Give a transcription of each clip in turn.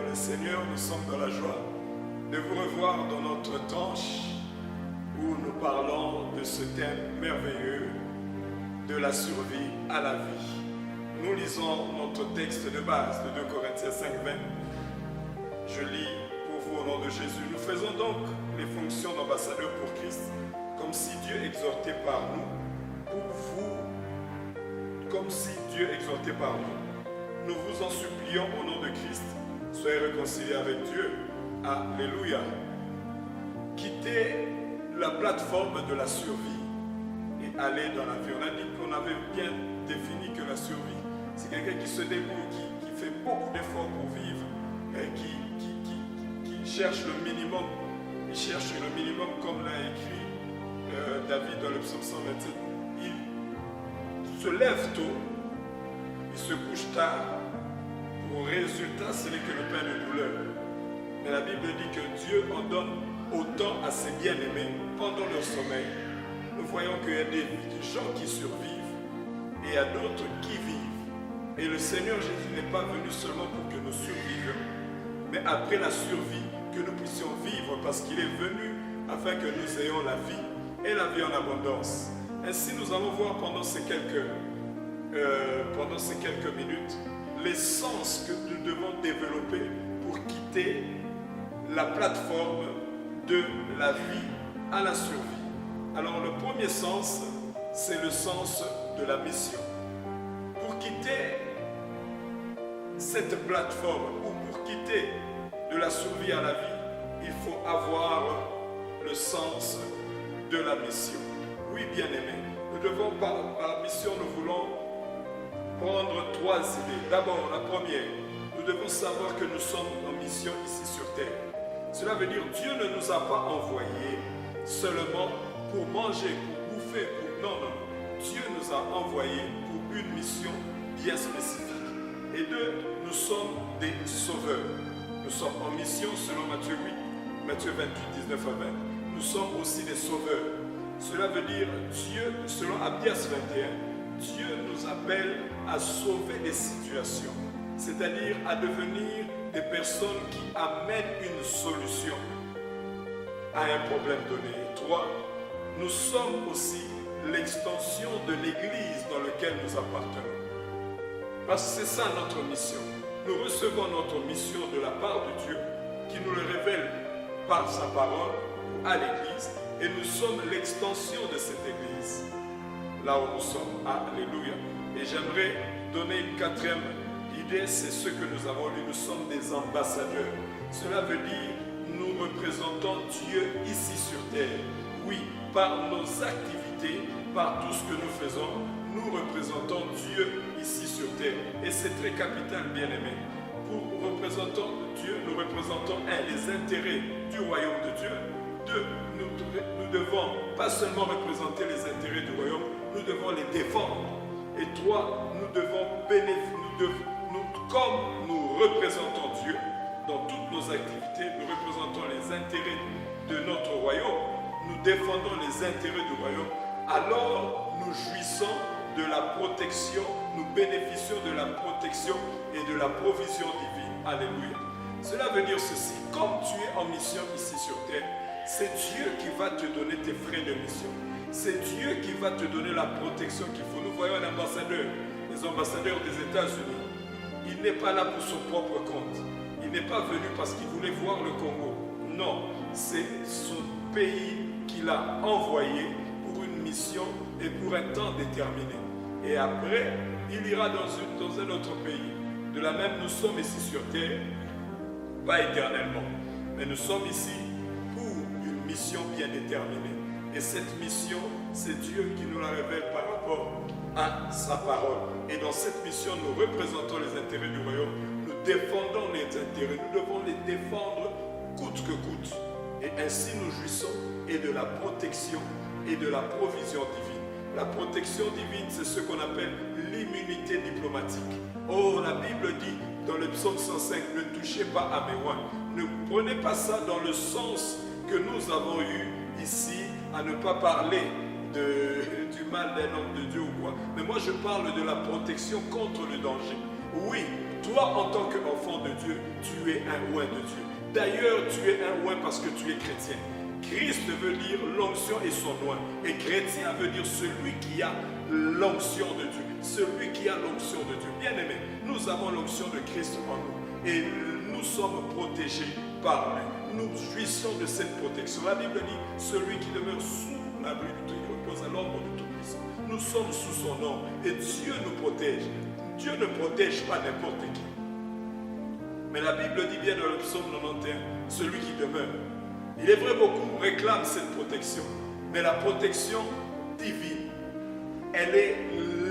le Seigneur, nous sommes dans la joie de vous revoir dans notre tranche où nous parlons de ce thème merveilleux de la survie à la vie. Nous lisons notre texte de base de 2 Corinthiens 5, 20. Je lis pour vous au nom de Jésus. Nous faisons donc les fonctions d'ambassadeurs pour Christ comme si Dieu exhortait par nous, pour vous, comme si Dieu exhortait par nous. Nous vous en supplions au nom de Christ. Soyez réconciliés avec Dieu. Alléluia. Quittez la plateforme de la survie et allez dans la vie. On a dit qu'on avait bien défini que la survie, c'est quelqu'un qui se débrouille, qui fait beaucoup d'efforts pour vivre, et qui cherche le minimum. Il cherche le minimum comme l'a écrit David dans le psaume 127. Il se lève tôt, il se couche tard. Pour résultat, ce n'est que le pain de douleur. Mais la Bible dit que Dieu en donne autant à ses bien-aimés pendant leur sommeil. Nous voyons qu'il y a des gens qui survivent et il y a d'autres qui vivent. Et le Seigneur Jésus n'est pas venu seulement pour que nous survivions, mais après la survie, que nous puissions vivre parce qu'il est venu afin que nous ayons la vie et la vie en abondance. Ainsi, nous allons voir pendant ces quelques minutes les sens que nous devons développer pour quitter la plateforme de la vie à la survie. Alors le premier sens, c'est le sens de la mission. Pour quitter cette plateforme ou pour quitter de la survie à la vie, il faut avoir le sens de la mission. Oui, bien-aimés, nous devons par la mission, nous voulons prendre 3 idées. D'abord, la première, nous devons savoir que nous sommes en mission ici sur terre. Cela veut dire que Dieu ne nous a pas envoyés seulement pour manger, pour bouffer, pour... Non. Dieu nous a envoyés pour une mission bien spécifique. Et 2, nous sommes des sauveurs. Nous sommes en mission selon Matthieu 28, 19 à 20. Nous sommes aussi des sauveurs. Cela veut dire Dieu, selon Abdias 21, Dieu nous appelle à sauver des situations, c'est-à-dire à devenir des personnes qui amènent une solution à un problème donné. 3, nous sommes aussi l'extension de l'Église dans laquelle nous appartenons. Parce que c'est ça notre mission. Nous recevons notre mission de la part de Dieu qui nous le révèle par sa parole à l'Église et nous sommes l'extension de cette Église. Là où nous sommes. Alléluia. Et j'aimerais donner une 4e idée, c'est ce que nous avons lu. Nous sommes des ambassadeurs. Cela veut dire nous représentons Dieu ici sur terre. Oui, par nos activités, par tout ce que nous faisons, nous représentons Dieu ici sur terre. Et c'est très capital, bien-aimé. Pour représenter Dieu, nous représentons 1, les intérêts du royaume de Dieu. 2, nous devons pas seulement représenter les intérêts du royaume, nous devons les défendre. Et 3, nous devons comme nous représentons Dieu dans toutes nos activités, nous représentons les intérêts de notre royaume, nous défendons les intérêts du royaume, alors nous jouissons de la protection, nous bénéficions de la protection et de la provision divine. Alléluia. Cela veut dire ceci, comme tu es en mission ici sur terre, c'est Dieu qui va te donner tes frais de mission. C'est Dieu qui va te donner la protection qu'il faut. Nous voyons un ambassadeur, les ambassadeurs des États-Unis. Il n'est pas là pour son propre compte. Il n'est pas venu parce qu'il voulait voir le Congo. Non, c'est son pays qu'il a envoyé pour une mission et pour un temps déterminé. Et après, il ira dans un autre pays. De la même, nous sommes ici sur terre, pas éternellement, mais nous sommes ici pour une mission bien déterminée. Et cette mission, c'est Dieu qui nous la révèle par rapport à sa parole. Et dans cette mission, nous représentons les intérêts du royaume, nous défendons les intérêts, nous devons les défendre coûte que coûte. Et ainsi nous jouissons et de la protection et de la provision divine. La protection divine, c'est ce qu'on appelle l'immunité diplomatique. Oh, la Bible dit dans le psaume 105, ne touchez pas à mes oins. Ne prenez pas ça dans le sens que nous avons eu ici, à ne pas parler du mal d'un homme de Dieu ou quoi. Mais moi, je parle de la protection contre le danger. Oui, Toi, en tant qu'enfant de Dieu, tu es un oint de Dieu. D'ailleurs, tu es un oint parce que tu es chrétien. Christ veut dire l'onction et son oint. Et chrétien veut dire celui qui a l'onction de Dieu. Celui qui a l'onction de Dieu. Bien-aimé, nous avons l'onction de Christ en nous. Et nous sommes protégés par lui. Nous jouissons de cette protection. La Bible dit, celui qui demeure sous l'abri du tout, il repose à l'ombre du Tout-Puissant. Nous sommes sous son nom. Et Dieu nous protège. Dieu ne protège pas n'importe qui. Mais la Bible dit bien dans le psaume 91, celui qui demeure. Il est vrai, beaucoup réclament cette protection. Mais la protection divine, elle est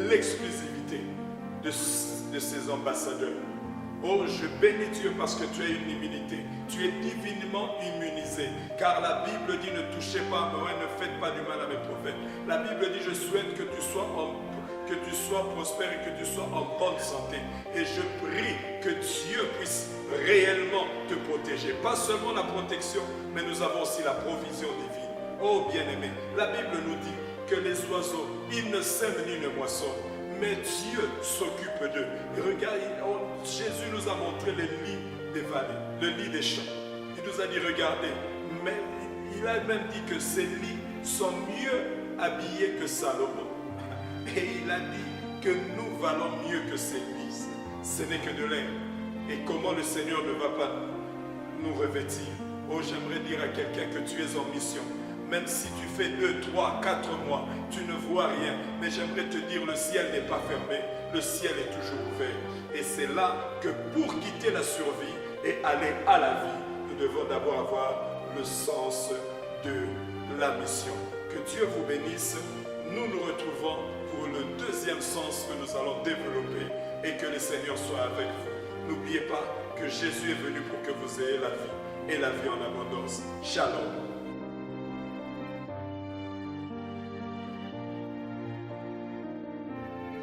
l'exclusivité de ses ambassadeurs. Oh, je bénis Dieu parce que tu as une immunité. Tu es divinement immunisé. Car la Bible dit, ne touchez pas à moi, ne faites pas du mal à mes prophètes. La Bible dit, je souhaite que tu sois prospère et que tu sois en bonne santé. Et je prie que Dieu puisse réellement te protéger. Pas seulement la protection, mais nous avons aussi la provision divine. Oh bien-aimé, la Bible nous dit que les oiseaux, ils ne sèment ni ne moissonnent, mais Dieu s'occupe d'eux. Et regarde, Jésus nous a montré les lits des vallées, le lit des champs. Il nous a dit, regardez, mais il a même dit que ces lits sont mieux habillés que Salomon. Et il a dit que nous valons mieux que ces lits. Ce n'est que de l'air. Et comment le Seigneur ne va pas nous revêtir? Oh, j'aimerais dire à quelqu'un que tu es en mission. Même si tu fais 2, 3, 4 mois, tu ne vois rien. Mais j'aimerais te dire, le ciel n'est pas fermé. Le ciel est toujours ouvert. Et c'est là que pour quitter la survie et aller à la vie, nous devons d'abord avoir le sens de la mission. Que Dieu vous bénisse. Nous nous retrouvons pour le deuxième sens que nous allons développer et que le Seigneur soit avec vous. N'oubliez pas que Jésus est venu pour que vous ayez la vie et la vie en abondance. Shalom.